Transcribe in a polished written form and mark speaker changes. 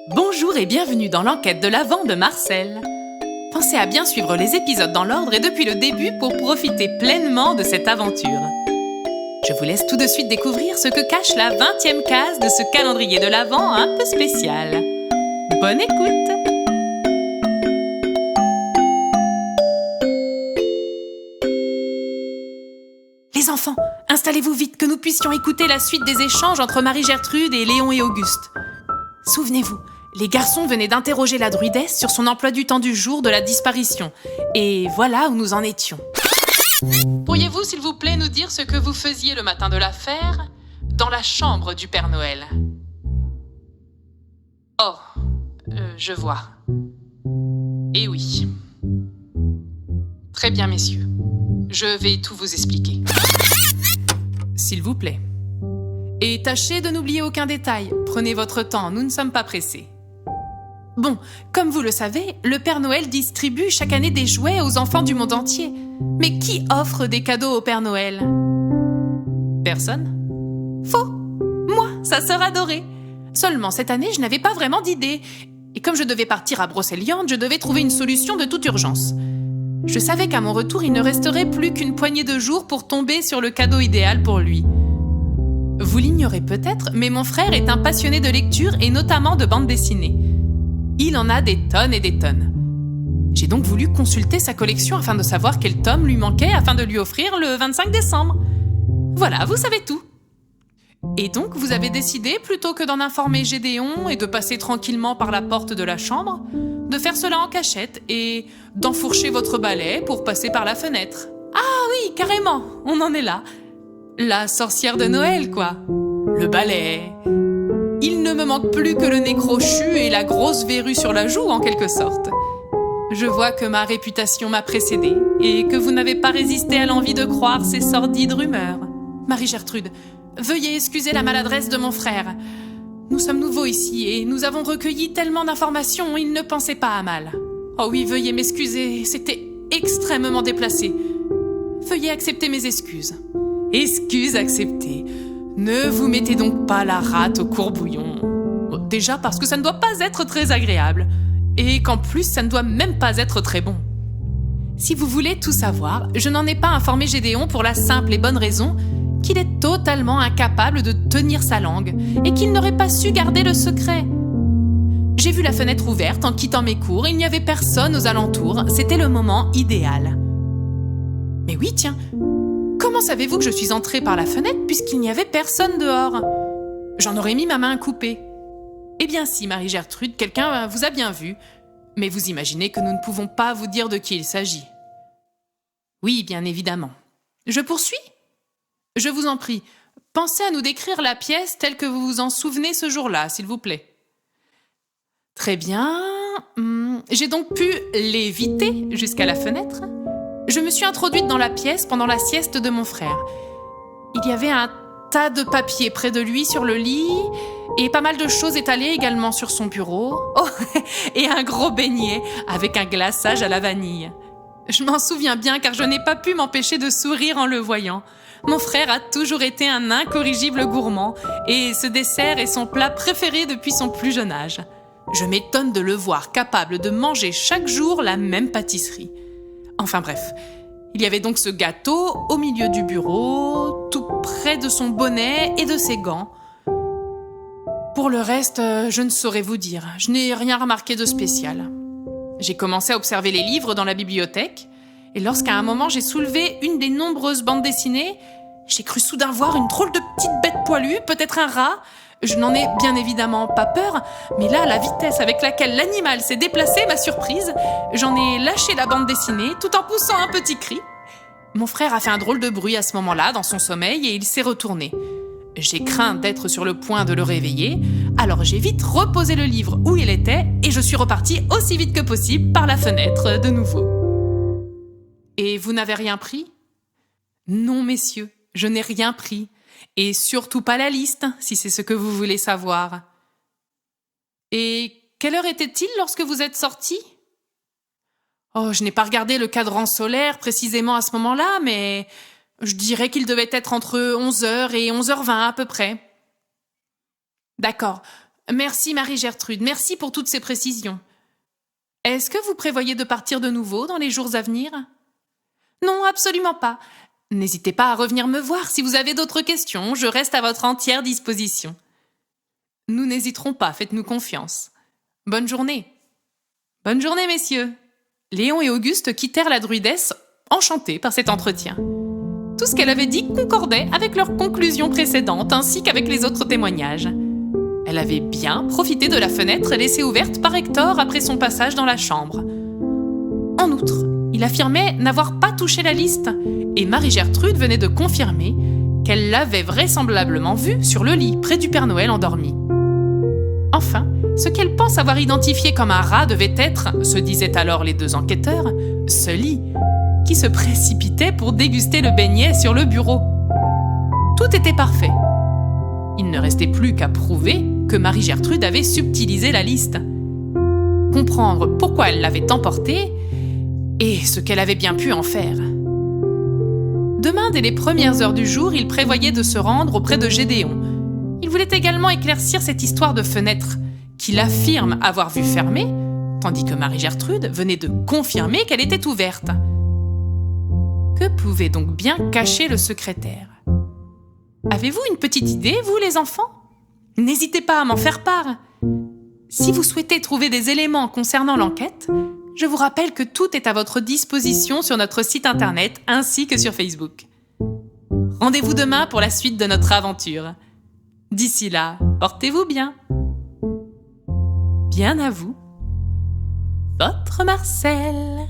Speaker 1: Bonjour et bienvenue dans l'enquête de l'Avent de Marcel. Pensez à bien suivre les épisodes dans l'ordre et depuis le début pour profiter pleinement de cette aventure. Je vous laisse tout de suite découvrir ce que cache la 20e case de ce calendrier de l'Avent un peu spécial. Bonne écoute! Les enfants, installez-vous vite que nous puissions écouter la suite des échanges entre Marie-Gertrude et Léon et Auguste. Souvenez-vous, les garçons venaient d'interroger la druidesse sur son emploi du temps du jour de la disparition. Et voilà où nous en étions. Pourriez-vous, s'il vous plaît, nous dire ce que vous faisiez le matin de l'affaire dans la chambre du Père Noël? Oh, je vois. Eh oui. Très bien, messieurs. Je vais tout vous expliquer. S'il vous plaît. Et tâchez de n'oublier aucun détail. Prenez votre temps, nous ne sommes pas pressés. Bon, comme vous le savez, le Père Noël distribue chaque année des jouets aux enfants du monde entier. Mais qui offre des cadeaux au Père Noël? Personne? Faux! Moi, sa sœur adorée. Seulement, cette année, je n'avais pas vraiment d'idée. Et comme je devais partir à Brocéliande, je devais trouver une solution de toute urgence. Je savais qu'à mon retour, il ne resterait plus qu'une poignée de jours pour tomber sur le cadeau idéal pour lui. Vous l'ignorez peut-être, mais mon frère est un passionné de lecture et notamment de bande dessinée. Il en a des tonnes et des tonnes. J'ai donc voulu consulter sa collection afin de savoir quel tome lui manquait afin de lui offrir le 25 décembre. Voilà, vous savez tout. Et donc, vous avez décidé, plutôt que d'en informer Gédéon et de passer tranquillement par la porte de la chambre, de faire cela en cachette et d'enfourcher votre balai pour passer par la fenêtre. Ah oui, carrément, on en est là. La sorcière de Noël, quoi. Le balai. Il ne me manque plus que le nez crochu et la grosse verrue sur la joue, en quelque sorte. Je vois que ma réputation m'a précédée et que vous n'avez pas résisté à l'envie de croire ces sordides rumeurs. Marie-Gertrude, veuillez excuser la maladresse de mon frère. Nous sommes nouveaux ici et nous avons recueilli tellement d'informations, il ne pensait pas à mal. Oh oui, veuillez m'excuser, c'était extrêmement déplacé. Veuillez accepter mes excuses. Excuses acceptées. Ne vous mettez donc pas la rate au courbouillon. Déjà parce que ça ne doit pas être très agréable. Et qu'en plus, ça ne doit même pas être très bon. Si vous voulez tout savoir, je n'en ai pas informé Gédéon pour la simple et bonne raison qu'il est totalement incapable de tenir sa langue et qu'il n'aurait pas su garder le secret. J'ai vu la fenêtre ouverte en quittant mes cours, il n'y avait personne aux alentours, c'était le moment idéal. Mais oui, tiens, comment savez-vous que je suis entrée par la fenêtre puisqu'il n'y avait personne dehors? J'en aurais mis ma main coupée. Eh bien si, Marie-Gertrude, quelqu'un vous a bien vu, mais vous imaginez que nous ne pouvons pas vous dire de qui il s'agit. Oui, bien évidemment. Je poursuis? Je vous en prie, pensez à nous décrire la pièce telle que vous vous en souvenez ce jour-là, s'il vous plaît. Très bien. J'ai donc pu l'éviter jusqu'à la fenêtre. Je me suis introduite dans la pièce pendant la sieste de mon frère. Il y avait un tas de papiers près de lui sur le lit et pas mal de choses étalées également sur son bureau. Oh, et un gros beignet avec un glaçage à la vanille. Je m'en souviens bien car je n'ai pas pu m'empêcher de sourire en le voyant. Mon frère a toujours été un incorrigible gourmand et ce dessert est son plat préféré depuis son plus jeune âge. Je m'étonne de le voir capable de manger chaque jour la même pâtisserie. Enfin bref, il y avait donc ce gâteau au milieu du bureau, tout près de son bonnet et de ses gants. Pour le reste, je ne saurais vous dire, je n'ai rien remarqué de spécial. J'ai commencé à observer les livres dans la bibliothèque, et lorsqu'à un moment j'ai soulevé une des nombreuses bandes dessinées, j'ai cru soudain voir une drôle de petite bête poilue, peut-être un rat. Je n'en ai bien évidemment pas peur, mais là, la vitesse avec laquelle l'animal s'est déplacé m'a surprise. J'en ai lâché la bande dessinée tout en poussant un petit cri. Mon frère a fait un drôle de bruit à ce moment-là dans son sommeil et il s'est retourné. J'ai craint d'être sur le point de le réveiller, alors j'ai vite reposé le livre où il était et je suis repartie aussi vite que possible par la fenêtre de nouveau. Et vous n'avez rien pris? Non, messieurs, je n'ai rien pris. Et surtout pas la liste, si c'est ce que vous voulez savoir. Et quelle heure était-il lorsque vous êtes sortis? Oh, je n'ai pas regardé le cadran solaire précisément à ce moment-là, mais je dirais qu'il devait être entre 11h et 11h20 à peu près. D'accord. Merci Marie-Gertrude, merci pour toutes ces précisions. Est-ce que vous prévoyez de partir de nouveau dans les jours à venir? Non, absolument pas. N'hésitez pas à revenir me voir si vous avez d'autres questions, je reste à votre entière disposition. Nous n'hésiterons pas, faites-nous confiance. Bonne journée. Bonne journée, messieurs. Léon et Auguste quittèrent la druidesse, enchantés par cet entretien. Tout ce qu'elle avait dit concordait avec leurs conclusions précédentes ainsi qu'avec les autres témoignages. Elle avait bien profité de la fenêtre laissée ouverte par Hector après son passage dans la chambre. En outre, il affirmait n'avoir pas touché la liste et Marie-Gertrude venait de confirmer qu'elle l'avait vraisemblablement vue sur le lit près du Père Noël endormi. Enfin, ce qu'elle pense avoir identifié comme un rat devait être, se disaient alors les deux enquêteurs, ce lit qui se précipitait pour déguster le beignet sur le bureau. Tout était parfait. Il ne restait plus qu'à prouver que Marie-Gertrude avait subtilisé la liste. Comprendre pourquoi elle l'avait emportée et ce qu'elle avait bien pu en faire. Demain, dès les premières heures du jour, il prévoyait de se rendre auprès de Gédéon. Il voulait également éclaircir cette histoire de fenêtre qu'il affirme avoir vue fermée, tandis que Marie-Gertrude venait de confirmer qu'elle était ouverte. Que pouvait donc bien cacher le secrétaire? Avez-vous une petite idée, vous les enfants? N'hésitez pas à m'en faire part. Si vous souhaitez trouver des éléments concernant l'enquête, je vous rappelle que tout est à votre disposition sur notre site internet ainsi que sur Facebook. Rendez-vous demain pour la suite de notre aventure. D'ici là, portez-vous bien. Bien à vous, votre Marcel.